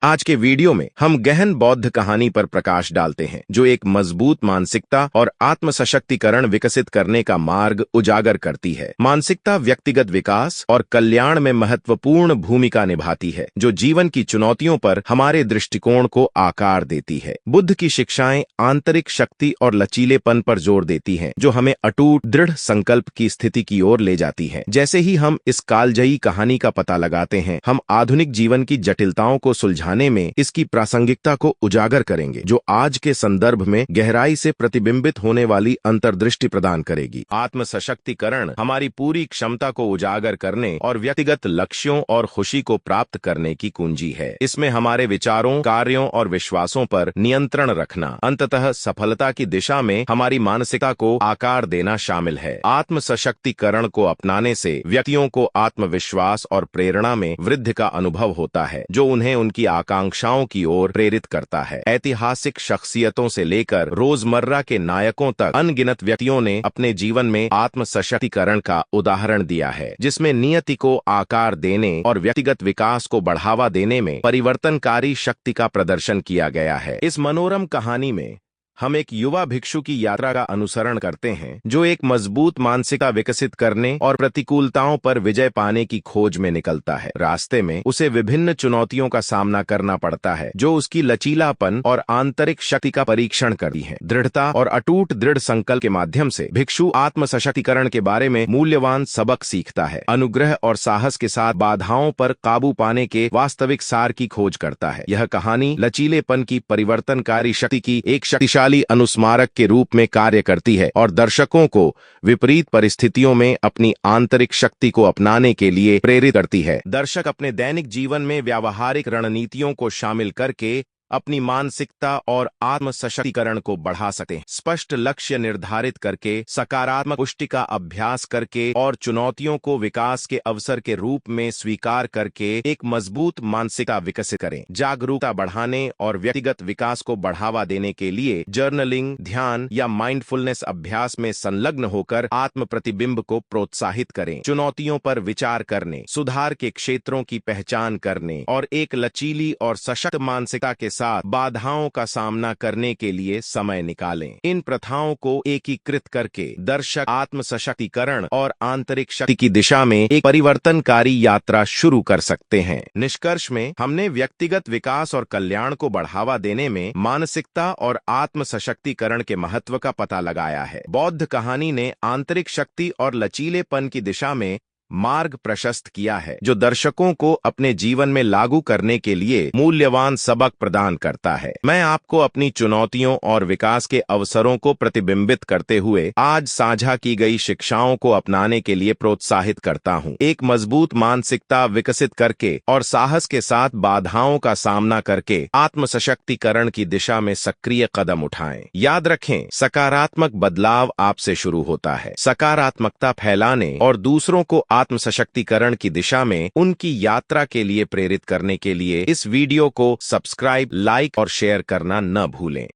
आज के वीडियो में हम गहन बौद्ध कहानी पर प्रकाश डालते हैं जो एक मजबूत मानसिकता और आत्म सशक्तिकरण विकसित करने का मार्ग उजागर करती है। मानसिकता व्यक्तिगत विकास और कल्याण में महत्वपूर्ण भूमिका निभाती है, जो जीवन की चुनौतियों पर हमारे दृष्टिकोण को आकार देती है। बुद्ध की शिक्षाएं आंतरिक शक्ति और लचीलेपन पर जोर देती हैं, जो हमें अटूट दृढ़ संकल्प की स्थिति की ओर ले जाती है। जैसे ही हम इस कालजयी कहानी का पता लगाते हैं, हम आधुनिक जीवन की जटिलताओं को सुलझाने में इसकी प्रासंगिकता को उजागर करेंगे, जो आज के संदर्भ में गहराई से प्रतिबिंबित होने वाली अंतर्दृष्टि प्रदान करेगी। आत्म सशक्तिकरण हमारी पूरी क्षमता को उजागर करने और व्यक्तिगत लक्ष्यों और खुशी को प्राप्त करने की कुंजी है। इसमें हमारे विचारों, कार्यों और विश्वासों पर नियंत्रण रखना, अंततः सफलता की दिशा में हमारी मानसिकता को आकार देना शामिल है। आत्म सशक्तिकरण को अपनाने से व्यक्तियों को आत्मविश्वास और प्रेरणा में वृद्धि का अनुभव होता है, जो उन्हें उनकी आकांक्षाओं की ओर प्रेरित करता है। ऐतिहासिक शख्सियतों से लेकर रोजमर्रा के नायकों तक अनगिनत व्यक्तियों ने अपने जीवन में आत्म सशक्तिकरण का उदाहरण दिया है, जिसमें नियति को आकार देने और व्यक्तिगत विकास को बढ़ावा देने में परिवर्तनकारी शक्ति का प्रदर्शन किया गया है। इस मनोरम कहानी में हम एक युवा भिक्षु की यात्रा का अनुसरण करते हैं, जो एक मजबूत मानसिकता विकसित करने और प्रतिकूलताओं पर विजय पाने की खोज में निकलता है। रास्ते में उसे विभिन्न चुनौतियों का सामना करना पड़ता है, जो उसकी लचीलापन और आंतरिक शक्ति का परीक्षण करती है। दृढ़ता और अटूट दृढ़ संकल्प के माध्यम से भिक्षु आत्म सशक्तिकरण के बारे में मूल्यवान सबक सीखता है। अनुग्रह और साहस के साथ बाधाओं पर काबू पाने के वास्तविक सार की खोज करता है। यह कहानी लचीलेपन की परिवर्तनकारी शक्ति की एक शक्तिशाली अनुस्मारक के रूप में कार्य करती है और दर्शकों को विपरीत परिस्थितियों में अपनी आंतरिक शक्ति को अपनाने के लिए प्रेरित करती है। दर्शक अपने दैनिक जीवन में व्यावहारिक रणनीतियों को शामिल करके अपनी मानसिकता और आत्म सशक्तिकरण को बढ़ा सकते हैं। स्पष्ट लक्ष्य निर्धारित करके, सकारात्मक पुष्टि का अभ्यास करके और चुनौतियों को विकास के अवसर के रूप में स्वीकार करके एक मजबूत मानसिकता विकसित करें। जागरूकता बढ़ाने और व्यक्तिगत विकास को बढ़ावा देने के लिए जर्नलिंग, ध्यान या माइंडफुलनेस अभ्यास में संलग्न होकर आत्म प्रतिबिंब को प्रोत्साहित करें। चुनौतियों पर विचार करने, सुधार के क्षेत्रों की पहचान करने और एक लचीली और सशक्त मानसिकता के साथ बाधाओं का सामना करने के लिए समय निकालें। इन प्रथाओं को एकीकृत करके दर्शक आत्म सशक्तिकरण और आंतरिक शक्ति की दिशा में एक परिवर्तनकारी यात्रा शुरू कर सकते हैं। निष्कर्ष में हमने व्यक्तिगत विकास और कल्याण को बढ़ावा देने में मानसिकता और आत्म सशक्तिकरण के महत्व का पता लगाया है। बौद्ध कहानी ने आंतरिक शक्ति और लचीलेपन की दिशा में मार्ग प्रशस्त किया है, जो दर्शकों को अपने जीवन में लागू करने के लिए मूल्यवान सबक प्रदान करता है। मैं आपको अपनी चुनौतियों और विकास के अवसरों को प्रतिबिंबित करते हुए आज साझा की गई शिक्षाओं को अपनाने के लिए प्रोत्साहित करता हूं। एक मजबूत मानसिकता विकसित करके और साहस के साथ बाधाओं का सामना करके आत्म सशक्तिकरण की दिशा में सक्रिय कदम उठाएं। याद रखें, सकारात्मक बदलाव आपसे शुरू होता है। सकारात्मकता फैलाने और दूसरों को आत्म सशक्तिकरण की दिशा में उनकी यात्रा के लिए प्रेरित करने के लिए इस वीडियो को सब्सक्राइब, लाइक और शेयर करना न भूलें।